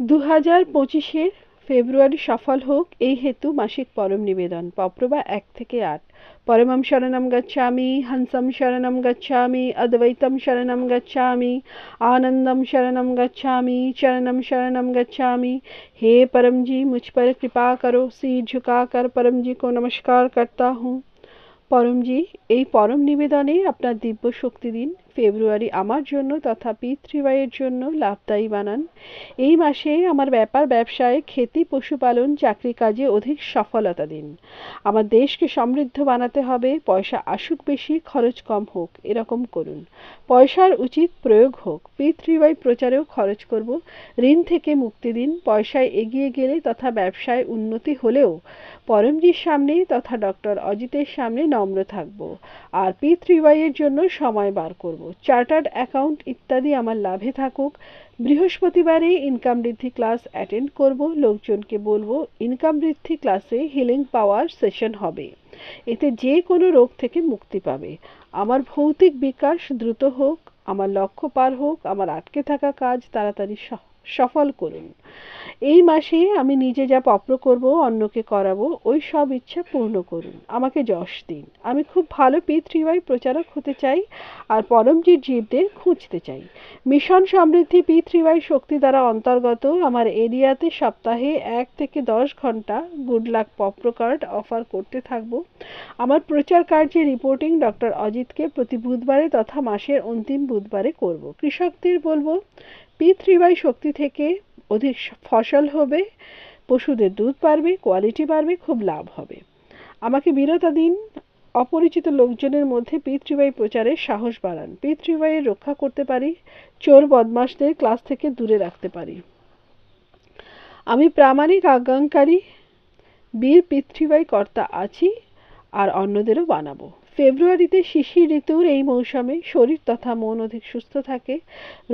2025-এর ফেব্রুয়ারি সফল হোক এই হেতু মাসিক পরম নিবেদন। পপ্রভা 1 থেকে 8। পরমং শরণং গচ্ছামি, হংসং শরণং গচ্ছামি, অদ্বৈতং শরণং গচ্ছামি, आनंदम शरणम गच्छामि, चरणम शरणम गच्छामि। हे परम जी, मुझ पर कृपा करो। सिर झुकाकर परम जी को नमस्कार करता हूँ। পরম জি, এই পরম নিবেদনে আপনার দিব্য শক্তি দিন। ফেব্রুয়ারি আমার জন্য তথা পিতৃবাইয়ের জন্য লাভদায়ী বানান। এই মাসে আমার ব্যাপার ব্যবসায়, খেতি, পশুপালন, চাকরি কাজে অধিক সফলতা দিন। আমার দেশকে সমৃদ্ধ বানাতে হবে। পয়সা আসুক বেশি, খরচ কম হোক, এরকম করুন। পয়সার উচিত প্রয়োগ হোক। পিতৃবাই প্রচারেও খরচ করব। ঋণ থেকে মুক্তি দিন। পয়সায় এগিয়ে গেলে তথা ব্যবসায় উন্নতি হলেও পরমজির সামনে তথা ডক্টর অজিতের সামনে নম্র থাকব। আর পিতৃবাইয়ের জন্য সময় বার করব। চার্টার্ড অ্যাকাউন্ট ইত্যাদি আমার লাভে থাকুক। বৃহস্পতিবারে ইনকাম বৃদ্ধি ক্লাস অ্যাটেন্ড করব। লোকজনকে বলবো ইনকাম বৃদ্ধি ক্লাসে হিলিং পাওয়ার সেশন হবে। এতে যে কোনো রোগ থেকে মুক্তি পাবে। আমার ভৌতিক বিকাশ দ্রুত হোক। আমার লক্ষ্য পার হোক। আমার আটকে থাকা কাজ তাড়াতাড়ি সফল করুন। এই মাসে আমি নিজে যা পপ্র করব, অন্যকে করাবো, ওই সব ইচ্ছা পূর্ণ করুন। আমাকে যশ দিন। আমি খুব ভালো পিতৃবাই প্রচারক হতে চাই আর পরমজির জীবদের খুঁজতে চাই। মিশন সমৃদ্ধি পিতৃবাই শক্তি দ্বারা অন্তর্গত আমার এরিয়াতে সপ্তাহে 1 থেকে 10 ঘন্টা গুড লাক পপ্র কার্ড অফার করতে থাকবো। আমার প্রচার কার্যে রিপোর্টিং ডক্টর অজিতকে প্রতি বুধবারে তথা মাসের অন্তিম বুধবারে করব। কৃষকদের বলবো পিতৃবাই শক্তি থেকে অধিক ফসল হবে, পশুদের দুধ বাড়বে, কোয়ালিটি বাড়বে, খুব লাভ হবে। আমাকে বিরতা দিন। অপরিচিত লোকজনের মধ্যে পিতৃবাই প্রচারের সাহস বাড়ান। পিতৃবাইয়ের রক্ষা করতে পারি। চোর বদমাশদের ক্লাস থেকে দূরে রাখতে পারি। আমি প্রামাণিক আজ্ঞাকারী বীর পিতৃবাই কর্তা আছি আর অন্যদেরও বানাবো। ফেব্রুয়ারিতে শিশির ঋতুর এই মৌসুমে শরীর তথা মন অধিক সুস্থ থাকে।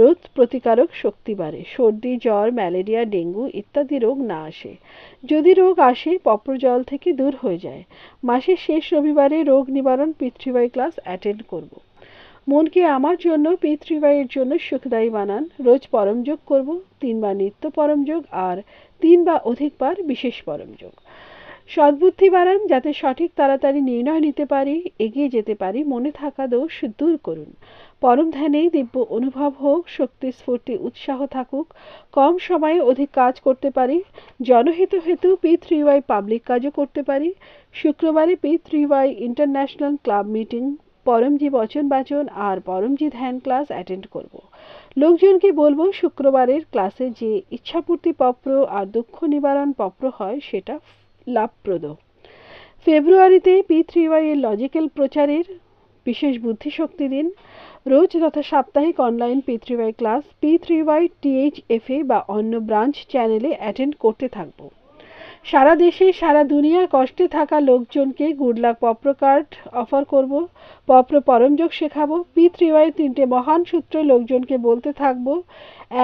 রোগ প্রতিকারক শক্তি বাড়ে। সর্দি, জ্বর, ম্যালেরিয়া, ডেঙ্গু ইত্যাদি রোগ না আসে। যদি রোগ আসে পপ্র জল থেকে দূর হয়ে যায়। মাসের শেষ রবিবারে রোগ নিবারণ পিতৃবাই ক্লাস অ্যাটেন্ড করব। মনকে আমার জন্য পিতৃবাইয়ের জন্য সুখদায়ী বানান। রোজ পরমযোগ করব। 3 বার নিত্য পরমযোগ আর 3 বা অধিকবার বিশেষ পরমযোগ। সদ্বুদ্ধি বাড়ান যাতে সঠিক তাড়াতাড়ি নির্ণয় নিতে পারি, এগিয়ে যেতে পারি। মনে থাকা দোষ দূর করুন। পরম ধ্যানে দিব্য অনুভব হোক। শক্তি, স্ফূর্তি, উৎসাহ থাকুক। কম সময়ে অধিক কাজ করতে পারি। জনহিত হেতু পিতৃবাই পাবলিক কাজও করতে পারি। শুক্রবারে পিতৃবাই ইন্টারন্যাশনাল ক্লাব মিটিং, পরমজি বচন বাচন আর পরমজি ধ্যান ক্লাস অ্যাটেন্ড করব। লোকজনকে বলবো শুক্রবারের ক্লাসে যে ইচ্ছাপূর্তি পপ্র আর দুঃখ নিবারণ পপ্র হয় সেটা লাভপ্রদ। ফেব্রুয়ারিতে পিতৃবাই এর লজিক্যাল প্রচারের বিশেষ বুদ্ধিশক্তি দিন। রোজ তথা সাপ্তাহিক অনলাইন পিতৃবাই ক্লাস পিতৃবাই THFA বা অন্য ব্রাঞ্চ চ্যানেলে অ্যাটেন্ড করতে থাকবো। সারা দেশে সারা দুনিয়ার কষ্টে থাকা লোকজনকে গুড লাক পপ্র কার্ড অফার করব। পপ্র পরমযোগ শেখাবো। পিতৃবাই 3টে মহান সূত্র লোকজনকে বলতে থাকবো।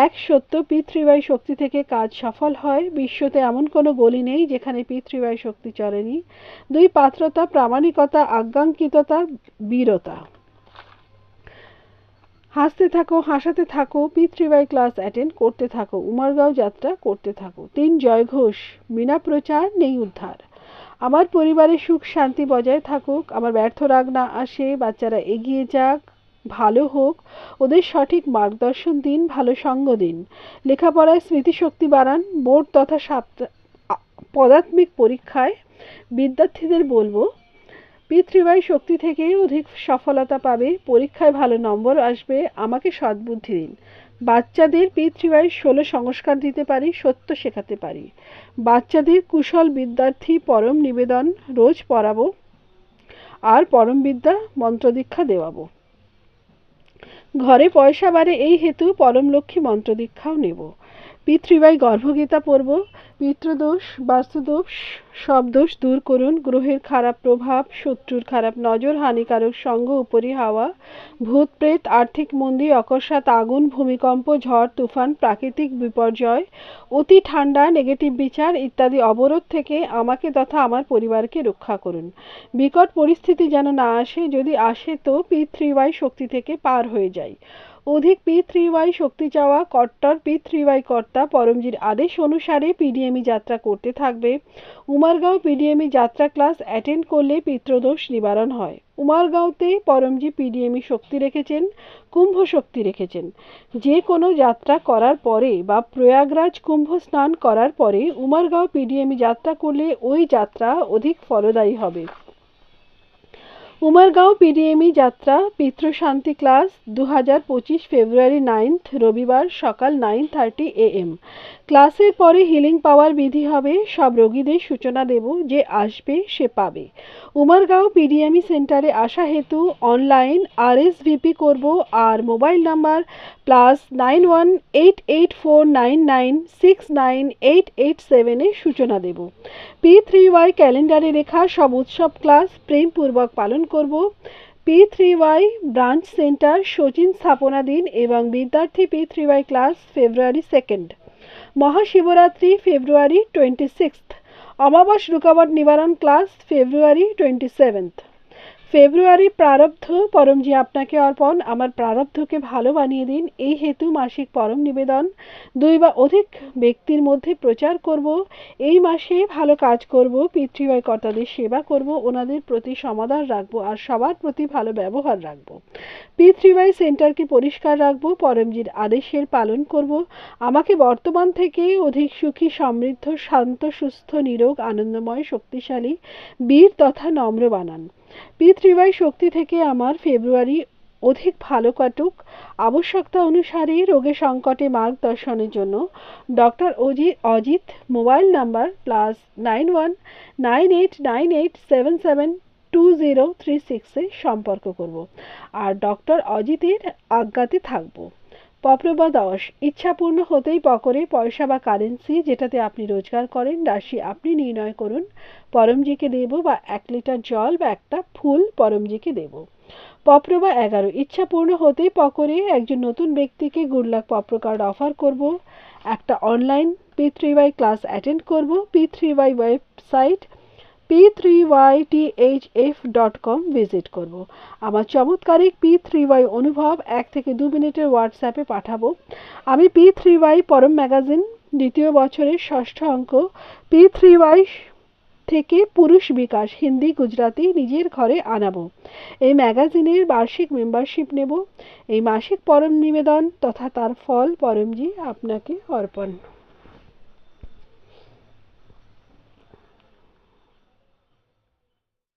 1. সত্য, পিতৃবাই শক্তি থেকে কাজ সফল হয়। বিশ্বতে এমন কোনো গলি নেই যেখানে পিতৃবাই শক্তি চলেনি। 2. পাত্রতা, প্রামাণিকতা, আজ্ঞাঙ্কিততা, বীরতা। হাসতে থাকো, হাসাতে থাকো, পিতৃবাই ক্লাস অ্যাটেন্ড করতে থাকো, উমারগাঁও যাত্রা করতে থাকো। 3. জয়ঘোষ, বিনা প্রচার নেই উদ্ধার। আমার পরিবারে সুখ শান্তি বজায় থাকুক। আমার ব্যর্থ রাগ না আসে। বাচ্চারা এগিয়ে যাক, ভালো হোক। ওদের সঠিক মার্গদর্শন দিন, ভালো সঙ্গ দিন। লেখাপড়ায় স্মৃতিশক্তি বাড়ান। বোর্ড তথা পদাত্মিক পরীক্ষায় বিদ্যার্থীদের বলবো পিতৃবাই শক্তি থেকে অধিক সফলতা পাবে। পরীক্ষায় ভালো নম্বর আসবে। আমাকে সদ্বুদ্ধি দিন। বাচ্চাদের পিতৃবাই 16 সংস্কার দিতে পারি, সত্য শেখাতে পারি। বাচ্চাদের কুশল বিদ্যার্থী পরম নিবেদন রোজ পড়াবো আর পরম বিদ্যা মন্ত্র দীক্ষা দেওয়াবো। ঘরে পয়সা বাড়ে এই হেতু পরম লক্ষ্মী মন্ত্র দীক্ষাও নেব। পিতৃবাই গর্ভগীতা পড়ব। পিতৃদোষ, বাস্তুদোষ সব দোষ দূর করুন। গ্রহের খারাপ প্রভাব, শত্রুর খারাপ নজর, হানিকারক সঙ্গ, উপরি হাওয়া, ভূত প্রেত, আর্থিক মন্দি, অকস্মাৎ আগুন, ভূমিকম্প, ঝড় তুফান, প্রাকৃতিক বিপর্যয়, অতি ঠান্ডা, নেগেটিভ বিচার ইত্যাদি অবরোধ থেকে আমাকে তথা আমার পরিবারকে রক্ষা করুন। বিকট পরিস্থিতি যেন না আসে। যদি আসে তো পিতৃবাই শক্তি থেকে পার হয়ে যাই। অধিক P3Y শক্তি চাওয়া কট্টর P3Y কর্তা পরমজির আদেশ অনুসারে পিডিএমই যাত্রা করতে থাকবে। উমারগাঁও পিডিএমই যাত্রা ক্লাস অ্যাটেন্ড করলে পিতৃদোষ নিবারণ হয়। উমারগাঁওতে পরমজি পিডিএমই শক্তি রেখেছেন, কুম্ভ শক্তি রেখেছেন। যে কোনো যাত্রা করার পরে বা প্রয়াগরাজ কুম্ভ স্নান করার পরে উমারগাঁও পিডিএমই যাত্রা করলে ওই যাত্রা অধিক ফলদায়ী হবে। উমারগাঁও পিডিএমই যাত্রা পিতৃশান্তি ক্লাস 2025 ফেব্রুয়ারি 9 রবিবার সকাল 9:30 AM। ক্লাসের পরে হিলিং পাওয়ার বিধি হবে। সব রোগীদের সূচনা দেব, যে আসবে সে পাবে। উমারগাঁও পিডিএমই সেন্টারে আসা হেতু অনলাইন RSVP করব আর মোবাইল নাম্বার +918499698887 এ সূচনা দেব। P3Y ক্যালেন্ডারে রেখা সব উৎসব ক্লাস প্রেমপূর্বক পালন করব। P3Y ব্রাঞ্চ সেন্টার সচিন স্থাপনা দিন এবং বিদ্যার্থী P3Y ক্লাস ফেব্রুয়ারি 2। মহাশিবরাত্রি ফেব্রুয়ারি 26। অমাবস রুকাবট নিবারণ ক্লাস ফেব্রুয়ারি 27। ফেব্রুয়ারি প্রারব্ধ পরমজি আপনাকে অর্পণ। আমার প্রারব্ধকে ভালো বানিয়ে দিন, এই হেতু মাসিক পরম নিবেদন 2 বা অধিক ব্যক্তির মধ্যে প্রচার করব। এই মাসে ভালো কাজ করব, পিতৃবাই কর্তাদের সেবা করব, ওনাদের প্রতি সমাদর রাখবো আর সবার প্রতি ভালো ব্যবহার রাখবো। P3Y সেন্টারকে পরিষ্কার রাখবো, পরমজির আদেশের পালন করব। আমাকে বর্তমান থেকে অধিক সুখী, সমৃদ্ধ, শান্ত, সুস্থ, নিরোগ, আনন্দময়, শক্তিশালী, বীর তথা নম্র বানান। P3Y শক্তি থেকে আমার ফেব্রুয়ারি অধিক ভালো কাটুক। আবশ্যকতা অনুসারে রোগের সংকটে মার্গদর্শনের জন্য ডক্টর অজিত মোবাইল নাম্বার +919898772036 এ সম্পর্ক করব আর ডক্টর অজিতের আজ্ঞাতে থাকব। পপ্রবা 10। ইচ্ছা পূর্ণ হতেই পকরে পয়সা বা কারেন্সি যেটাতে আপনি রোজগার করেন রাশি আপনি নির্ণয় করুন, পরমজিকে দেব বা 1 লিটার জল বা একটা ফুল পরমজিকে দেব। পপ্রবা 11। ইচ্ছা পূর্ণ হতেই পকরে একজন নতুন ব্যক্তিকে গুড লাক পপ্র কার্ড অফার করব। একটা অনলাইন P3Y ক্লাস অ্যাটেন্ড করব। P3Y ওয়েবসাইট p3ythf.com ভিজিট করব। আমার চমৎকারিক P3Y অনুভব 1 থেকে 2 মিনিটের হোয়াটসঅ্যাপে পাঠাবো। আমি P3Y পরম ম্যাগাজিন দ্বিতীয় বছরের 6ষ্ঠ অঙ্ক P3Y থেকে পুরুষ বিকাশ হিন্দি গুজরাটি নিজের ঘরে আনাবো। এই ম্যাগাজিনের বার্ষিক মেম্বারশিপ নেব। এই মাসিক পরম নিবেদন তথা তার ফল পরমজি আপনাকে অর্পণ।